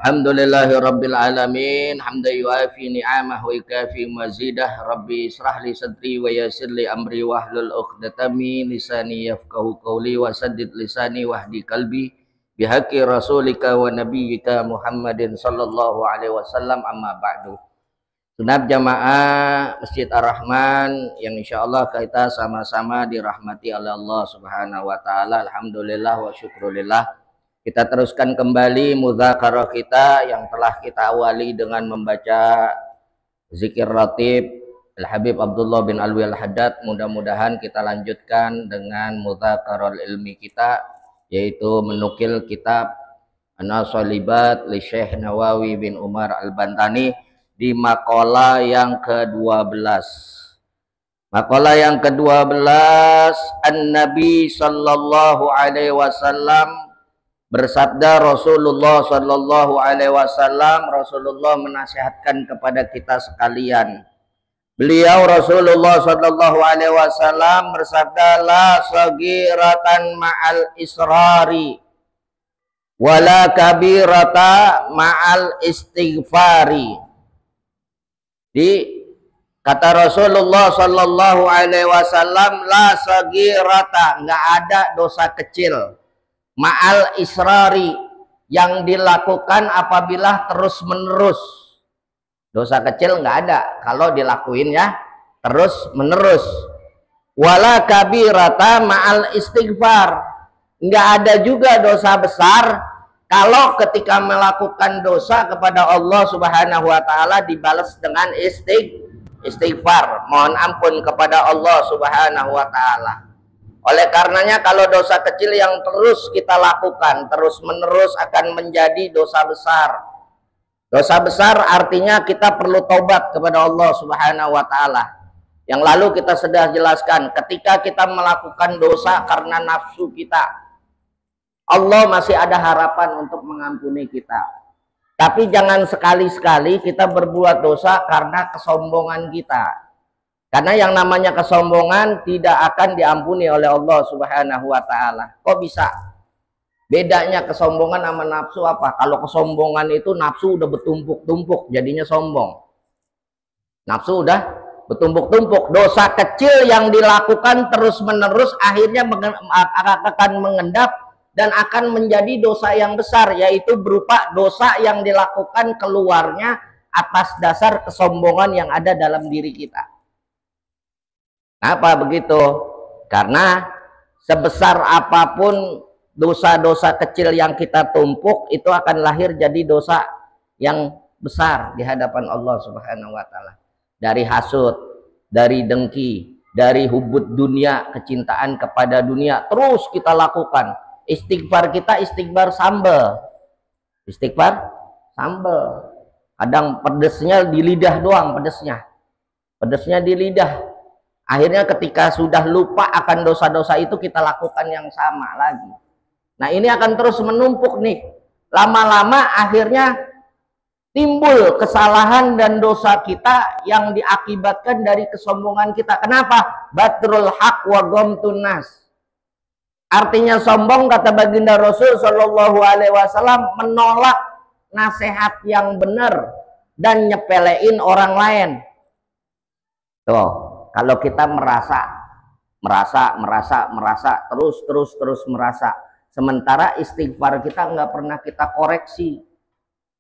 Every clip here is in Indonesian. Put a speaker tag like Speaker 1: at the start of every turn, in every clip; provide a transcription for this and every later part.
Speaker 1: Alhamdulillahi rabbil alamin hamdan yuafi ni'amahu wa yukafi mazidah. Rabbi israh li sadri wa yassir li amri wahlul 'uqdatam min lisani yafqahu qawli wa saddid lisani wahdi qalbi bihaqqi rasulika wa nabiyyika Muhammadin sallallahu alaihi wasallam, amma ba'du. Sunat jamaah Masjid Ar-Rahman yang insyaallah kita sama-sama dirahmati oleh Allah Subhanahu wa taala. Alhamdulillah wa syukrulillah. Kita teruskan kembali mudzakarah kita yang telah kita awali dengan membaca zikir ratib Al-Habib Abdullah bin Alwi Al-Haddad. Mudah-mudahan kita lanjutkan dengan mudzakarah ilmi kita, yaitu menukil kitab An-Nasalibat li Syekh Nawawi bin Umar Al-Bantani di maqalah yang ke-12. Maqalah yang ke-12, An-Nabi sallallahu alaihi wasallam bersabda, Rasulullah sallallahu alaihi wasallam, Rasulullah menasihatkan kepada kita sekalian. Beliau Rasulullah sallallahu alaihi wasallam bersabda, la sagiratan ma'al israri wala kabirata ma'al istighfari. Kata Rasulullah sallallahu alaihi wasallam, la sagirata, enggak ada dosa kecil, ma'al israri, yang dilakukan apabila terus menerus. Dosa kecil nggak ada kalau dilakuin ya terus menerus. Wala kabirata ma'al istighfar, nggak ada juga dosa besar kalau ketika melakukan dosa kepada Allah Subhanahu wa taala dibalas dengan istighfar, mohon ampun kepada Allah Subhanahu wa taala. Oleh karenanya kalau dosa kecil yang terus kita lakukan terus menerus akan menjadi dosa besar. Dosa besar artinya kita perlu taubat kepada Allah Subhanahu wa taala. Yang lalu kita sudah jelaskan, ketika kita melakukan dosa karena nafsu kita, Allah masih ada harapan untuk mengampuni kita. Tapi jangan sekali-sekali kita berbuat dosa karena kesombongan kita. Karena yang namanya kesombongan tidak akan diampuni oleh Allah Subhanahu wa taala. Kok bisa? Bedanya kesombongan sama nafsu apa? Kalau kesombongan itu nafsu udah bertumpuk-tumpuk jadinya sombong. Nafsu udah bertumpuk-tumpuk. Dosa kecil yang dilakukan terus-menerus akhirnya akan mengendap dan akan menjadi dosa yang besar, yaitu berupa dosa yang dilakukan keluarnya atas dasar kesombongan yang ada dalam diri kita. Apa begitu? Karena sebesar apapun dosa-dosa kecil yang kita tumpuk itu akan lahir jadi dosa yang besar di hadapan Allah Subhanahu wa taala. Dari hasud, dari dengki, dari hubud dunia, kecintaan kepada dunia, terus kita lakukan. Istighfar kita istighfar sambal. Istighfar sambal. Kadang pedesnya di lidah doang, pedesnya. Pedesnya di lidah. Akhirnya ketika sudah lupa akan dosa-dosa itu kita lakukan yang sama lagi. Nah ini akan terus menumpuk nih. Lama-lama akhirnya timbul kesalahan dan dosa kita yang diakibatkan dari kesombongan kita. Kenapa? Batrul haq wa ghamtun nas. Artinya sombong, kata baginda Rasul sallallahu alaihi wasallam, menolak nasihat yang benar dan nyepelein orang lain. Tuh. Kalau kita merasa terus merasa, sementara istighfar kita nggak pernah kita koreksi.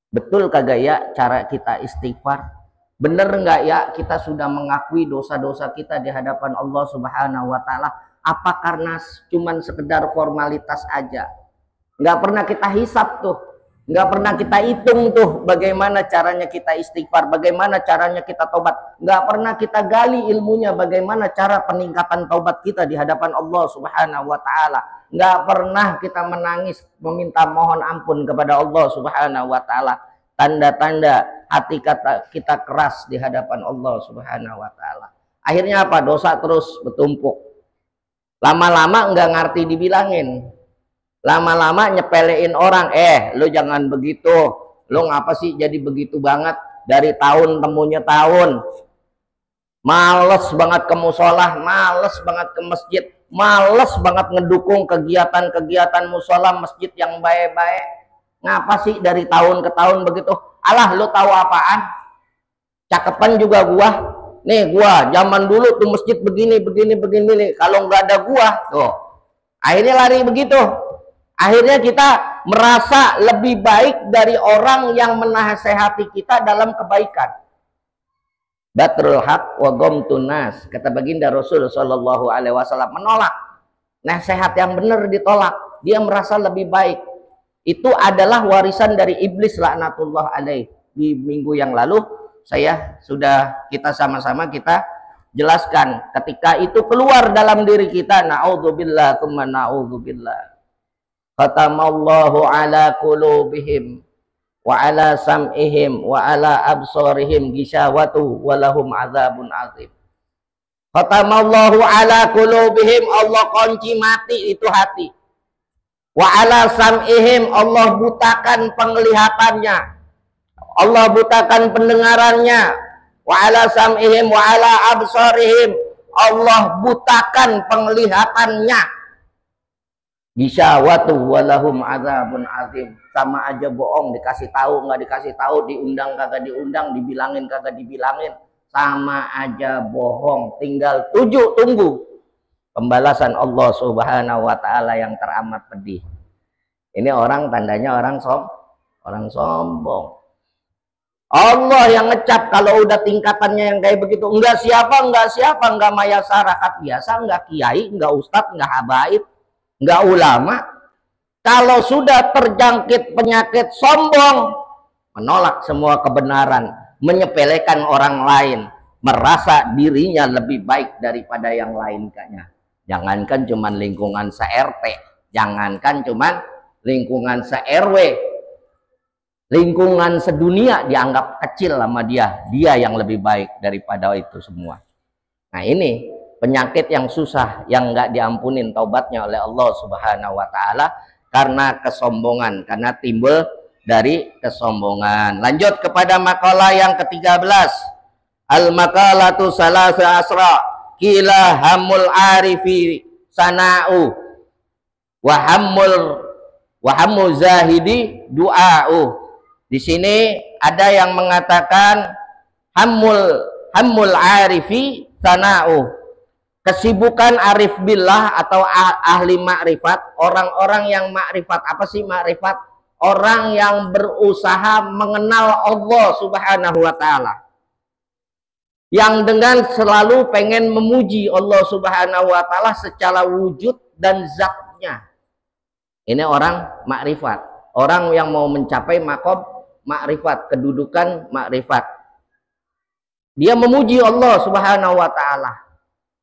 Speaker 1: Betul kagak ya cara kita istighfar? Bener nggak ya kita sudah mengakui dosa-dosa kita di hadapan Allah Subhanahu wa taala? Apa karena cuman sekedar formalitas aja? Nggak pernah kita hisap tuh. Nggak pernah kita hitung tuh bagaimana caranya kita istighfar, bagaimana caranya kita taubat. Nggak pernah kita gali ilmunya bagaimana cara peningkatan taubat kita di hadapan Allah Subhanahu wa taala. Nggak pernah kita menangis meminta mohon ampun kepada Allah Subhanahu wa taala. Tanda-tanda hati kita keras di hadapan Allah Subhanahu wa taala. Akhirnya apa? Dosa terus bertumpuk. Lama-lama nggak ngerti dibilangin. Lama-lama nyepelein orang, lu jangan begitu, lu ngapa sih jadi begitu banget, dari tahun temunya tahun, males banget ke musola, males banget ke masjid, males banget ngedukung kegiatan-kegiatan musola masjid yang baik-baik, Ngapa sih dari tahun ke tahun begitu? Alah, lu tahu apaan? Cakepan juga gua. Nih gua zaman dulu tuh masjid begini nih. Kalau nggak ada gua tuh, akhirnya lari begitu. Akhirnya kita merasa lebih baik dari orang yang menasehati kita dalam kebaikan. Batrul haq wa ghamtun nas, kata baginda Rasul sallallahu alaihi wasallam, menolak nasihat yang benar ditolak, dia merasa lebih baik. Itu adalah warisan dari iblis laknatullah alaih. Di minggu yang lalu kita sama-sama kita jelaskan, ketika itu keluar dalam diri kita, naudzubillah tsumma naudzubillah, khatamallahu ala qulubihim wa ala sam'ihim wa ala absarihim ghishawatu wa lahum adzabun azim. Khatamallahu ala qulubihim, Allah kunci mati itu hati. Wa ala sam'ihim, Allah butakan penglihatannya, Allah butakan pendengarannya. Wa ala sam'ihim wa ala absarihim, Allah butakan penglihatannya. Bisyawatu walahum azabun azim. Sama aja bohong, dikasih tahu nggak dikasih tahu, diundang kagak diundang, dibilangin kagak dibilangin, sama aja bohong. Tinggal tunggu pembalasan Allah Subhanahu wa taala yang teramat pedih. Ini orang, tandanya orang sombong. Allah yang ngecap kalau udah tingkatannya yang kayak begitu. Enggak siapa, enggak masyarakat biasa, enggak kiai, enggak ustadz, enggak habaib, enggak ulama. Kalau sudah terjangkit penyakit sombong, menolak semua kebenaran, menyepelekan orang lain, merasa dirinya lebih baik daripada yang lain kayaknya. Jangankan cuman lingkungan se-RT, jangankan cuman lingkungan se-RW, lingkungan sedunia dianggap kecil sama dia yang lebih baik daripada itu semua. Nah, ini penyakit yang susah, yang nggak diampunin taubatnya oleh Allah Subhanahu wa taala karena kesombongan, karena timbul dari kesombongan. Lanjut kepada makalah yang ke-13. Al-makalatu salasa asra, kila hamul arifi sana'u wa hamul zahidi du'a'u. Di sini ada yang mengatakan hamul arifi sana'u, kesibukan arif billah atau ahli makrifat, orang-orang yang makrifat. Apa sih makrifat? Orang yang berusaha mengenal Allah Subhanahu wa taala, yang dengan selalu pengen memuji Allah Subhanahu wa taala secara wujud dan zatnya. Ini orang makrifat, orang yang mau mencapai maqam makrifat, kedudukan makrifat. Dia memuji Allah Subhanahu wa taala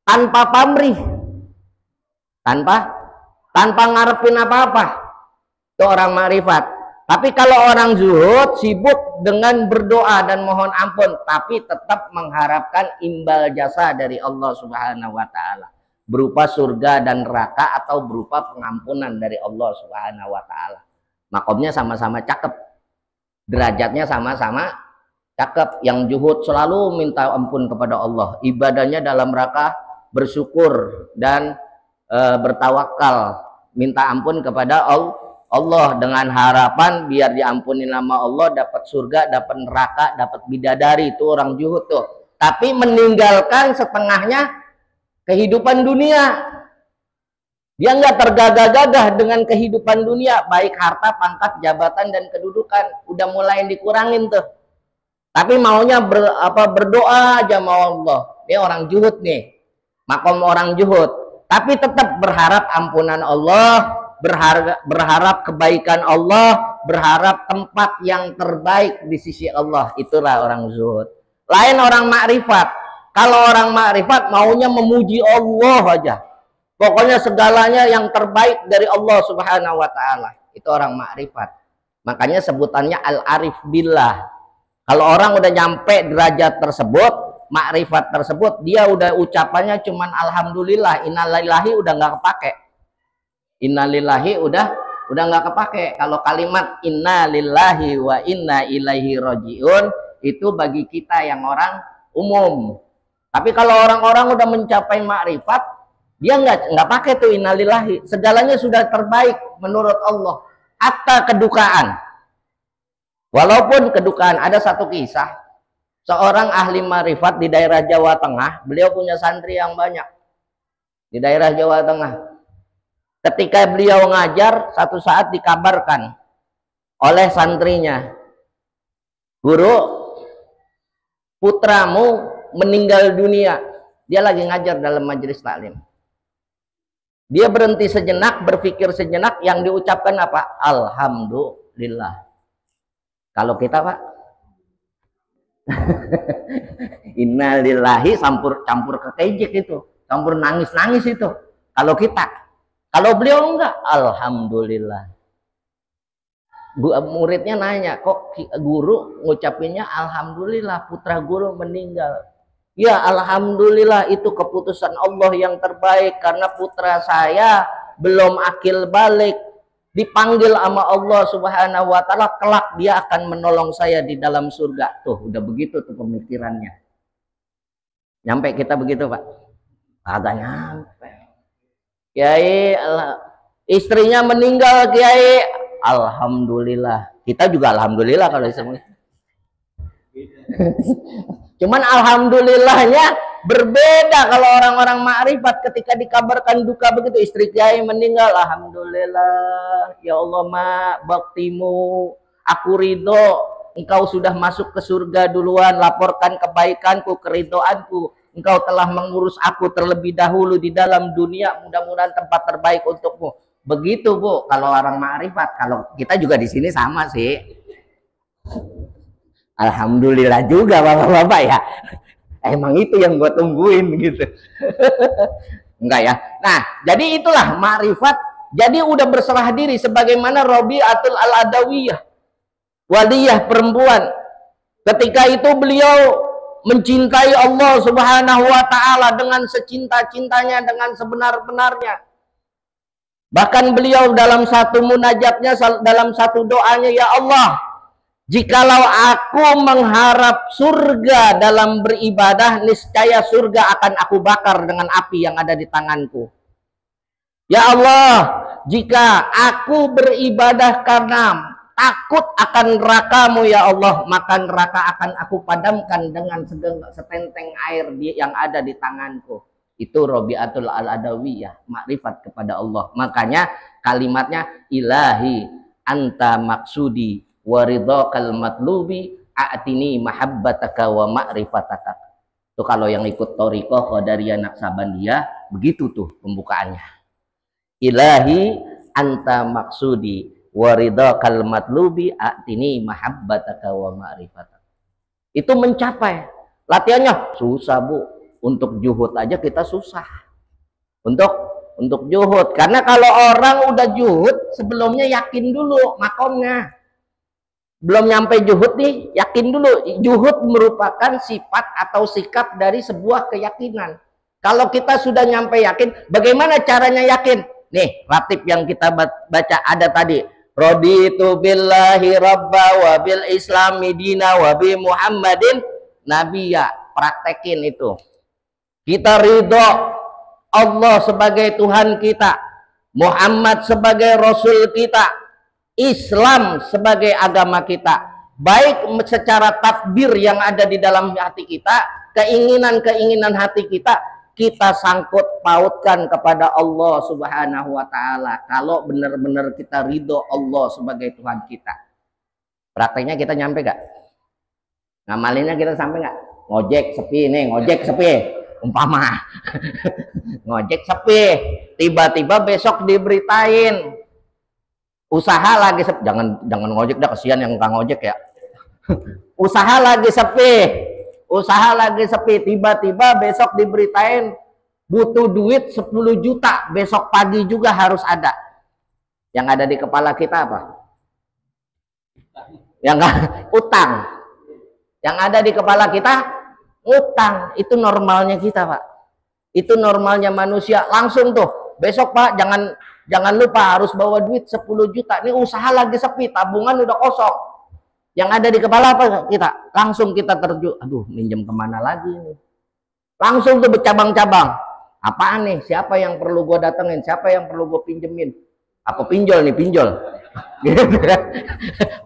Speaker 1: tanpa pamrih, tanpa ngarepin apa-apa. Itu orang makrifat. Tapi kalau orang zuhud, sibuk dengan berdoa dan mohon ampun, tapi tetap mengharapkan imbal jasa dari Allah Subhanahu wa taala, berupa surga dan neraka atau berupa pengampunan dari Allah Subhanahu wa taala. Makomnya sama-sama cakep, derajatnya sama-sama cakep. Yang zuhud selalu minta ampun kepada Allah, ibadahnya dalam rangka bersyukur dan bertawakal, minta ampun kepada Allah dengan harapan biar diampuni nama Allah, dapat surga, dapat neraka, dapat bidadari. Itu orang zuhud tuh. Tapi meninggalkan setengahnya kehidupan dunia. Dia nggak tergagah-gagah dengan kehidupan dunia, baik harta, pangkat, jabatan, dan kedudukan. Udah mulai dikurangin tuh. Tapi maunya berdoa aja mau Allah. Dia orang zuhud nih, makom orang zuhud. Tapi tetap berharap ampunan Allah, berharap kebaikan Allah, berharap tempat yang terbaik di sisi Allah. Itulah orang zuhud. Lain orang makrifat. Kalau orang makrifat maunya memuji Allah aja, pokoknya segalanya yang terbaik dari Allah Subhanahu wa taala. Itu orang makrifat. Makanya sebutannya al-arif billah. Kalau orang udah nyampe derajat tersebut, makrifat tersebut, dia udah ucapannya cuman alhamdulillah, innalillahi udah nggak kepake. Innalillahi udah nggak kepake. Kalau kalimat innalillahi wa inna ilaihi rajiun itu bagi kita yang orang umum. Tapi kalau orang-orang udah mencapai makrifat, dia nggak pakai tuh innalillahi. Segalanya sudah terbaik menurut Allah. Hatta kedukaan. Walaupun kedukaan, ada satu kisah, seorang ahli marifat di daerah Jawa Tengah, beliau punya santri yang banyak di daerah Jawa Tengah. Ketika beliau ngajar, satu saat dikabarkan oleh santrinya, "Guru, putramu meninggal dunia." Dia lagi ngajar dalam majelis taklim. Dia berhenti sejenak, berpikir sejenak, yang diucapkan apa? Alhamdulillah. Kalau kita, Pak, innalillahi campur kekejek itu, campur nangis itu. Kalau kita, kalau beliau enggak, alhamdulillah. Muridnya nanya, kok guru ngucapinnya alhamdulillah, putra guru meninggal. Ya alhamdulillah, itu keputusan Allah yang terbaik, karena putra saya belum akil balik, dipanggil sama Allah Subhanahu wa ta'ala, kelak dia akan menolong saya di dalam surga. Tuh udah begitu tuh pemikirannya. Nyampe kita begitu, Pak? Agak nyampe. Kiai, istrinya meninggal, Kiai, alhamdulillah. Kita juga alhamdulillah kalau semua. Cuman alhamdulillahnya berbeda kalau orang-orang makrifat. Ketika dikabarkan duka begitu, istri Kiai meninggal, alhamdulillah, ya Allah mak, baktimu, aku ridho, engkau sudah masuk ke surga duluan, laporkan kebaikanku, keridhoanku, engkau telah mengurus aku terlebih dahulu di dalam dunia, mudah-mudahan tempat terbaik untukmu. Begitu Bu, kalau orang makrifat. Kalau kita juga di sini sama sih. Alhamdulillah juga bapak-bapak ya. Emang itu yang gue tungguin gitu. Enggak ya. Nah, jadi itulah makrifat. Jadi udah berserah diri sebagaimana Rabi'atul Al-Adawiyah, waliyah perempuan. Ketika itu beliau mencintai Allah Subhanahu wa ta'ala dengan secinta-cintanya, dengan sebenar-benarnya. Bahkan beliau dalam satu munajatnya, dalam satu doanya, ya Allah, jikalau aku mengharap surga dalam beribadah, niscaya surga akan aku bakar dengan api yang ada di tanganku. Ya Allah, jika aku beribadah karena takut akan neraka-Mu ya Allah, maka neraka akan aku padamkan dengan setenteng air yang ada di tanganku. Itu Rabi'atul Al-Adawiyah, makrifat kepada Allah. Makanya kalimatnya, ilahi anta maksudi waridhakal matlubi a'tini mahabbataka wa ma'rifataka. Tuh kalau yang ikut Thariqah Qadariyah Naqsabandiyah, begitu tuh pembukaannya. Ilahi anta maksudi waridhakal matlubi a'tini mahabbataka wa ma'rifataka. Itu mencapai. Latihannya susah Bu. Untuk juhud aja kita susah. Untuk juhud. Karena kalau orang udah juhud, sebelumnya yakin dulu makomnya. Belum nyampe juhud nih, yakin dulu. Juhud merupakan sifat atau sikap dari sebuah keyakinan. Kalau kita sudah nyampe yakin, bagaimana caranya yakin? Nih, ratib yang kita baca ada tadi. Raditu billahi rabba wa bil islami dina wa bi Muhammadin nabiyya. Praktekin itu. Kita ridho Allah sebagai Tuhan kita, Muhammad sebagai Rasul kita, Islam sebagai agama kita. Baik secara takbir yang ada di dalam hati kita, keinginan-keinginan hati kita, kita sangkut pautkan kepada Allah Subhanahu wa ta'ala. Kalau benar-benar kita ridho Allah sebagai Tuhan kita. Prakteknya kita nyampe gak? Ngamalinnya kita sampai gak? Ngojek sepi nih, ngojek sepi. Umpama ngojek sepi, tiba-tiba besok diberitain usaha lagi sepi. Jangan ngojek dah, kasihan yang kang ngojek ya. Usaha lagi sepi, tiba-tiba besok diberitain butuh duit 10 juta, besok pagi juga harus ada. Yang ada di kepala kita apa? Yang utang. Yang ada di kepala kita utang. Itu normalnya kita Pak, itu normalnya manusia. Langsung tuh besok Pak, jangan lupa harus bawa duit 10 juta. Ini usaha lagi sepi, tabungan udah kosong. Yang ada di kepala apa kita? Langsung kita terjun, aduh minjem kemana lagi nih. Langsung tuh bercabang-cabang. Apaan nih? Siapa yang perlu gue datengin? Siapa yang perlu gue pinjemin? Apa pinjol nih, pinjol? Gitu kan.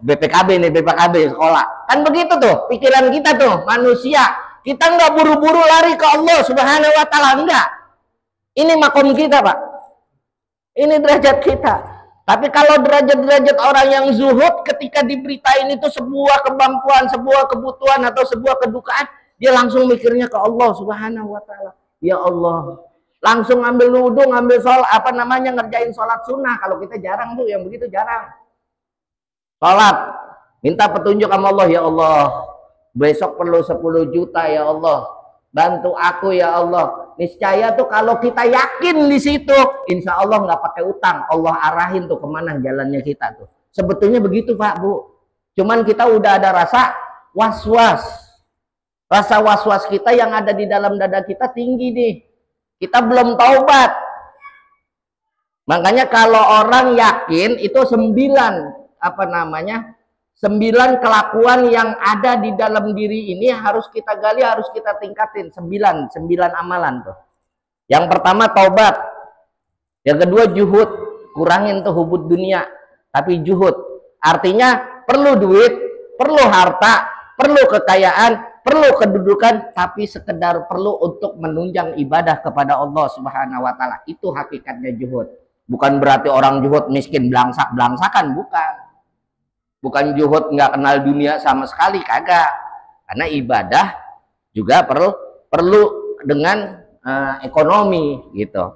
Speaker 1: BPKB nih, BPKB sekolah. Kan begitu tuh pikiran kita tuh manusia. Kita nggak buru-buru lari ke Allah Subhanahu wa taala, enggak. Ini makom kita, Pak. Ini derajat kita. Tapi kalau derajat-derajat orang yang zuhud ketika diberitain itu sebuah kemampuan, sebuah kebutuhan atau sebuah kedukaan, dia langsung mikirnya ke Allah Subhanahu wa taala. Ya Allah, langsung ambil wudhu, ngambil sholat, ngerjain sholat sunnah. Kalau kita jarang tuh, yang begitu jarang. Sholat, minta petunjuk sama Allah. Ya Allah, besok perlu 10 juta ya Allah, bantu aku ya Allah. Niscaya tuh kalau kita yakin di situ, insya Allah nggak pakai utang, Allah arahin tuh kemana jalannya kita tuh. Sebetulnya begitu Pak Bu. Cuman kita udah ada rasa was-was. Rasa was-was kita yang ada di dalam dada kita tinggi nih. Kita belum taubat. Makanya kalau orang yakin itu 9 kelakuan yang ada di dalam diri ini harus kita gali, harus kita tingkatin. 9 amalan tuh. Yang pertama taubat. Yang kedua juhud, kurangin tuh hubud dunia, tapi juhud. Artinya perlu duit, perlu harta, perlu kekayaan, perlu kedudukan, tapi sekedar perlu untuk menunjang ibadah kepada Allah Subhanahu wa taala. Itu hakikatnya juhud. Bukan berarti orang juhud miskin belangsak-belangsakan, bukan. Bukan juhud nggak kenal dunia sama sekali, kagak. Karena ibadah juga perlu dengan ekonomi gitu.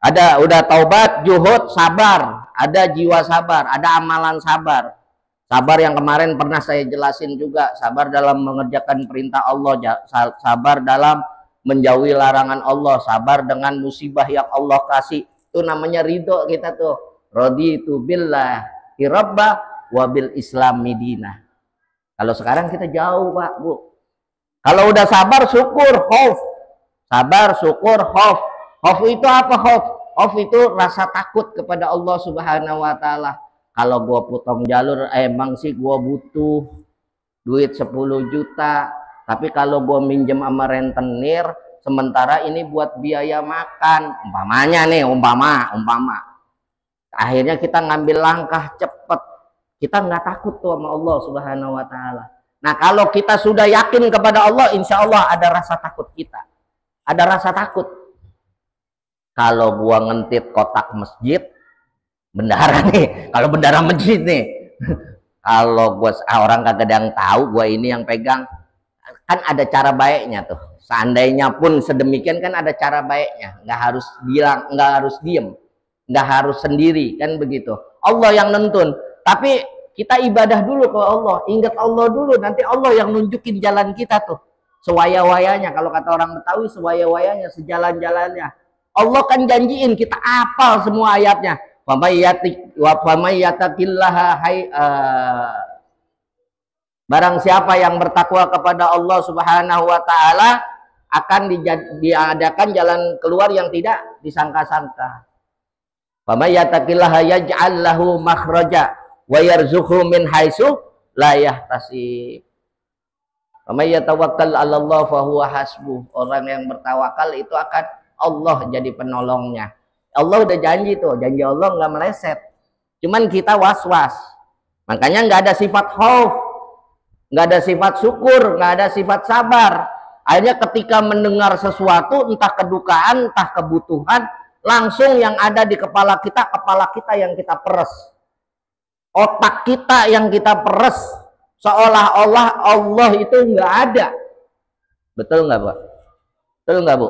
Speaker 1: Ada udah taubat, juhud, sabar, ada jiwa sabar, ada amalan sabar. Sabar yang kemarin pernah saya jelasin juga, sabar dalam mengerjakan perintah Allah, sabar dalam menjauhi larangan Allah, sabar dengan musibah yang Allah kasih. Itu namanya ridho kita tuh. Raditu billahi rabba wabil Islam midina. Kalau sekarang kita jauh Pak Bu. Kalau udah sabar syukur, khauf. Sabar, syukur, khauf. Khauf itu apa khauf? Khauf itu rasa takut kepada Allah Subhanahu wa taala. Kalau gua potong jalur, emang sih gua butuh duit 10 juta, tapi kalau gua minjem sama rentenir, sementara ini buat biaya makan, umpamanya nih, umpama. Akhirnya kita ngambil langkah cepet. Kita nggak takut tuh sama Allah Subhanahu wa taala. Nah, kalau kita sudah yakin kepada Allah, insya Allah ada rasa takut kita. Ada rasa takut. Kalau gua ngentit kotak masjid, bendara nih, kalau bendara masjid nih. Kalau gua orang kagak ada yang tahu, gua ini yang pegang. Kan ada cara baiknya tuh. Seandainya pun sedemikian kan ada cara baiknya. Nggak harus bilang, nggak harus diem, nggak harus sendiri, kan begitu. Allah yang nentun. Tapi kita ibadah dulu ke Allah, ingat Allah dulu, nanti Allah yang nunjukin jalan kita tuh, sewaya-wayanya. Kalau kata orang Betawi, sewaya-wayanya, sejalan-jalannya. Allah kan janjiin, kita apal semua ayatnya. Barang siapa yang bertakwa kepada Allah Subhanahu wa taala akan diadakan jalan keluar yang tidak disangka-sangka. Faman yattaqillaha yaj'al lahu makhraja wa yarzuqhu min haitsu la yahtasib. Wa may yatawakkal 'ala Allah fa huwa hasbuh. Orang yang bertawakal itu akan Allah jadi penolongnya. Allah udah janji tuh, janji Allah nggak meleset. Cuman kita was-was. Makanya nggak ada sifat khauf, nggak ada sifat syukur, nggak ada sifat sabar. Akhirnya ketika mendengar sesuatu, entah kedukaan, entah kebutuhan, langsung yang ada di kepala kita yang kita peres. Otak kita yang kita peres, seolah-olah Allah itu nggak ada. Betul nggak Pak? Betul nggak Bu?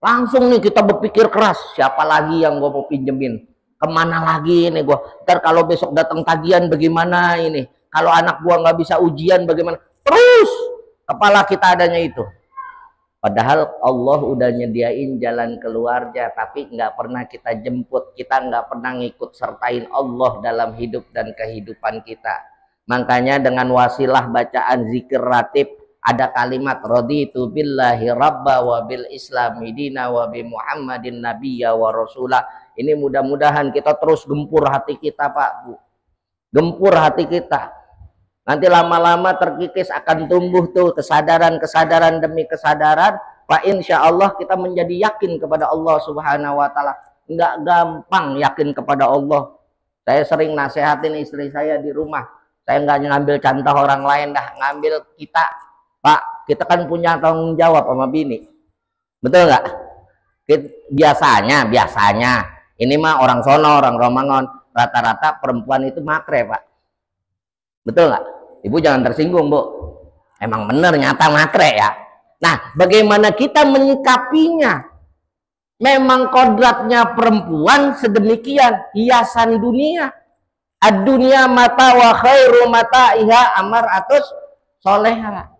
Speaker 1: Langsung nih kita berpikir keras, siapa lagi yang gue mau pinjemin? Kemana lagi nih gue? Ntar kalau besok datang tagihan bagaimana ini? Kalau anak gue nggak bisa ujian bagaimana? Terus kepala kita adanya itu. Padahal Allah udah nyediain jalan keluarnya, tapi nggak pernah kita jemput, kita nggak pernah ngikut sertain Allah dalam hidup dan kehidupan kita. Makanya dengan wasilah bacaan zikir ratib, ada kalimat raditu billahi rabba wa bil islami dina wa bi muhammadin nabiyya wa rasulah. Ini mudah-mudahan kita terus gempur hati kita Pak Bu. Gempur hati kita. Nanti lama-lama terkikis akan tumbuh tuh kesadaran demi kesadaran. Pak insya Allah kita menjadi yakin kepada Allah Subhanahu wa taala. Nggak gampang yakin kepada Allah. Saya sering nasehatin istri saya di rumah. Saya nggak ngambil contoh orang lain dah, ngambil kita. Pak, kita kan punya tanggung jawab sama bini. Betul nggak? Biasanya ini mah orang sono, orang Romangon, rata-rata perempuan itu matre, Pak. Betul nggak? Ibu jangan tersinggung, Bu. Emang bener nyata matre ya. Nah, bagaimana kita menyikapinya? Memang kodratnya perempuan sedemikian, hiasan dunia. Ad-dunya mata wa khairu mata'iha amaratus soleha.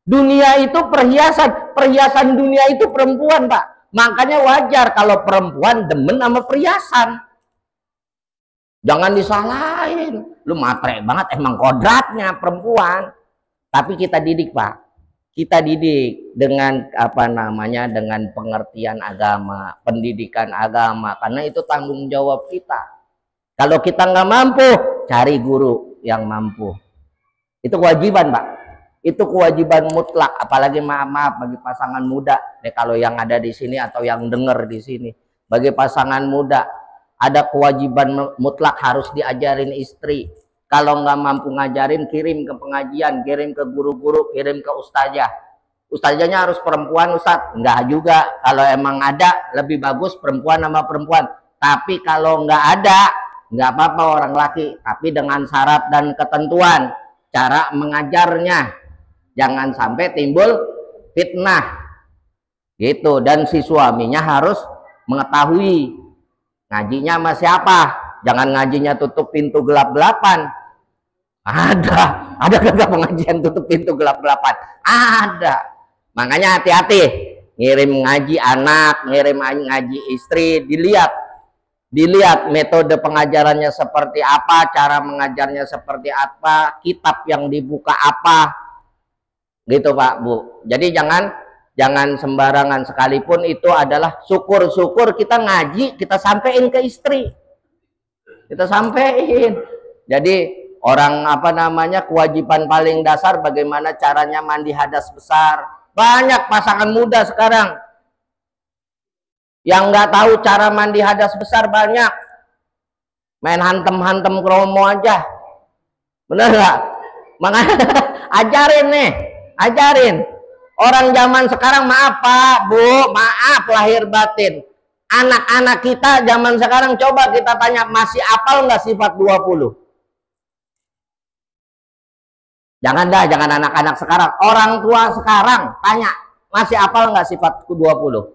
Speaker 1: Dunia itu perhiasan dunia itu perempuan, Pak. Makanya wajar kalau perempuan demen sama perhiasan. Jangan disalahin. Lu matre banget, emang kodratnya perempuan. Tapi kita didik, Pak. Kita didik dengan dengan pengertian agama, pendidikan agama, karena itu tanggung jawab kita. Kalau kita nggak mampu, cari guru yang mampu. Itu kewajiban, Pak. Itu kewajiban mutlak, apalagi maaf bagi pasangan muda. Kalau yang ada di sini atau yang dengar di sini, bagi pasangan muda ada kewajiban mutlak harus diajarin istri. Kalau nggak mampu ngajarin, kirim ke pengajian, kirim ke guru-guru, kirim ke ustazah. Ustazahnya harus perempuan, Ustaz? Nggak juga. Kalau emang ada, lebih bagus perempuan sama perempuan. Tapi kalau nggak ada, nggak apa-apa orang laki. Tapi dengan syarat dan ketentuan. Cara mengajarnya. Jangan sampai timbul fitnah. Gitu. Dan si suaminya harus mengetahui. Ngajinya sama siapa? Jangan ngajinya tutup pintu gelap-gelapan. Ada kagak pengajian tutup pintu gelap-gelapan? Ada. Makanya hati-hati ngirim ngaji anak, ngirim ngaji istri, dilihat metode pengajarannya seperti apa, cara mengajarnya seperti apa, kitab yang dibuka apa, gitu Pak Bu. Jadi jangan sembarangan, sekalipun itu adalah syukur-syukur kita ngaji, kita sampein ke istri, kita sampein. Jadi orang kewajiban paling dasar bagaimana caranya mandi hadas besar. Banyak pasangan muda sekarang yang nggak tahu cara mandi hadas besar, banyak main hantem-hantem kromo aja. Bener nggak? Makanya ajarin orang zaman sekarang. Maaf Pak Bu, maaf lahir batin, anak-anak kita zaman sekarang coba kita tanya, masih hafal nggak sifat 20? Jangan anak-anak sekarang, orang tua sekarang tanya, masih hafal nggak sifat 20?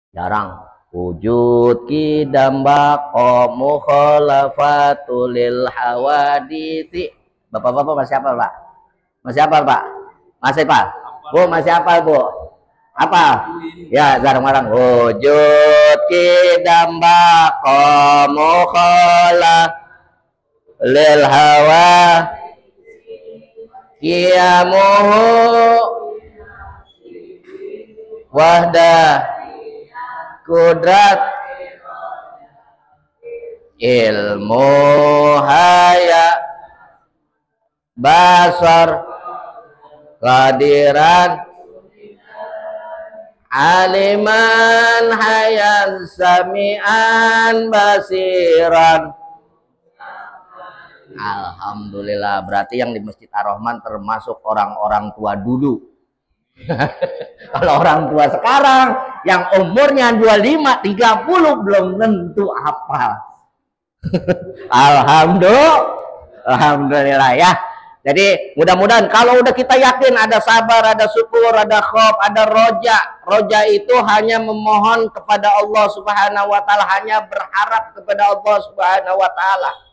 Speaker 1: Jarang. Wujud kidam baqo mukhalafatulil hawaditsi. Bapak-bapak masih hafal, Pak? Masih hafal, Pak? Masih, Pak? Bu, masih hafal, Bu? Apa? Ya, jarang-jarang. Wujud kidam baqo mukhalaf lil hawa qiyamuhu wahda kudrat ilmu haya basar kadiran aliman hayan sami'an basiran. Alhamdulillah, berarti yang di Masjid Ar-Rahman termasuk orang-orang tua dulu. Kalau orang tua sekarang yang umurnya 25, 30 belum tentu hafal. Alhamdulillah ya. Jadi mudah-mudahan kalau udah kita yakin ada sabar, ada syukur, ada khauf, ada roja. Roja itu hanya memohon kepada Allah Subhanahu wa taala, hanya berharap kepada Allah Subhanahu wa taala.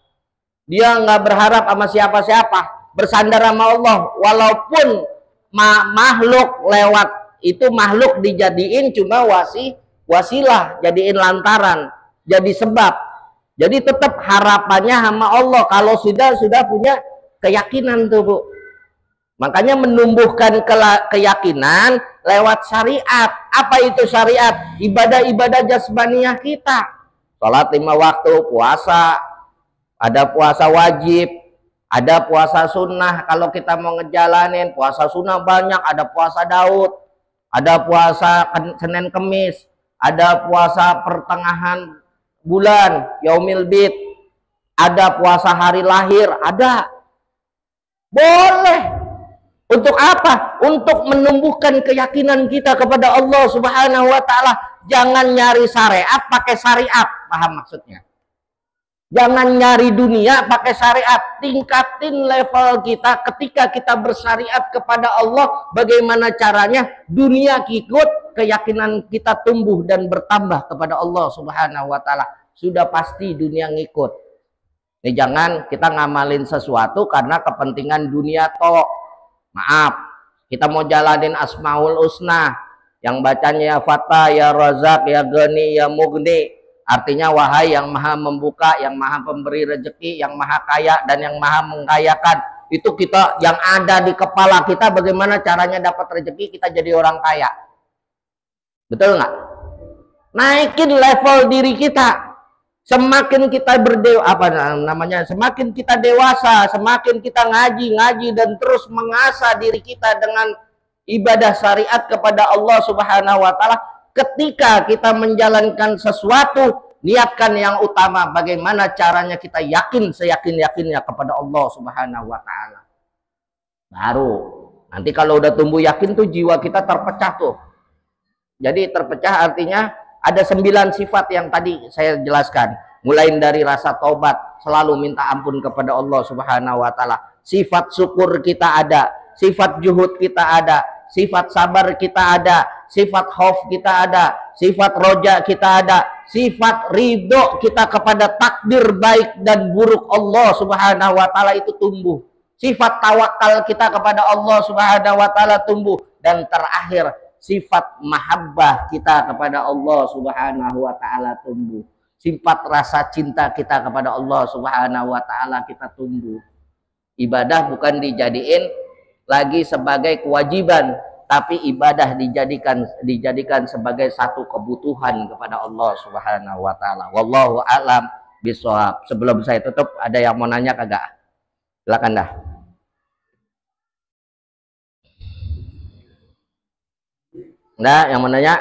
Speaker 1: Dia nggak berharap sama siapa-siapa, bersandar sama Allah. Walaupun makhluk lewat itu, makhluk dijadiin cuma wasilah, jadiin lantaran, jadi sebab. Jadi tetap harapannya sama Allah kalau sudah punya keyakinan tuh Bu. Makanya menumbuhkan keyakinan lewat syariat. Apa itu syariat? Ibadah-ibadah jasmaniyah kita. Salat 5 waktu, puasa. Ada puasa wajib, ada puasa sunnah. Kalau kita mau ngejalanin puasa sunnah banyak, ada puasa Daud, ada puasa Senin Kemis, ada puasa pertengahan bulan, yaumil bid, ada puasa hari lahir, ada. Boleh. Untuk apa? Untuk menumbuhkan keyakinan kita kepada Allah Subhanahu wa taala. Jangan nyari syariat pakai syariat, paham maksudnya? Jangan nyari dunia pakai syariat. Tingkatin level kita ketika kita bersyariat kepada Allah. Bagaimana caranya dunia ikut, keyakinan kita tumbuh dan bertambah kepada Allah Subhanahu wa taala. Sudah pasti dunia ngikut. Nih, jangan kita ngamalin sesuatu karena kepentingan dunia toh. Maaf, kita mau jalanin Asmaul Husna yang bacanya ya Fatah, ya Razak, ya Ghani, ya Mughni, artinya wahai yang maha membuka, yang maha pemberi rezeki, yang maha kaya dan yang maha mengkayakan. Itu kita yang ada di kepala kita, bagaimana caranya dapat rezeki, kita jadi orang kaya. Betul nggak? Naikin level diri kita. Semakin kita semakin kita dewasa, semakin kita ngaji dan terus mengasah diri kita dengan ibadah syariat kepada Allah Subhanahu wa taala. Ketika kita menjalankan sesuatu, niatkan yang utama bagaimana caranya kita yakin seyakin-yakinnya kepada Allah Subhanahu wa taala. Baru nanti kalau udah tumbuh yakin tuh jiwa kita terpecah tuh. Jadi terpecah artinya ada 9 sifat yang tadi saya jelaskan. Mulai dari rasa taubat, selalu minta ampun kepada Allah Subhanahu wa taala. Sifat syukur kita ada, sifat juhud kita ada, sifat sabar kita ada, sifat khauf kita ada, sifat roja kita ada, sifat ridho kita kepada takdir baik dan buruk Allah Subhanahu wa taala itu tumbuh. Sifat tawakal kita kepada Allah Subhanahu wa taala tumbuh, dan terakhir sifat mahabbah kita kepada Allah Subhanahu wa taala tumbuh. Sifat rasa cinta kita kepada Allah Subhanahu wa taala kita tumbuh. Ibadah bukan dijadiin lagi sebagai kewajiban, tapi ibadah dijadikan sebagai satu kebutuhan kepada Allah Subhanahu wa taala. Wallahu a'lam bishawab. Sebelum saya tutup, ada yang mau nanya kagak? Silakan dah. Nah, yang mau nanya?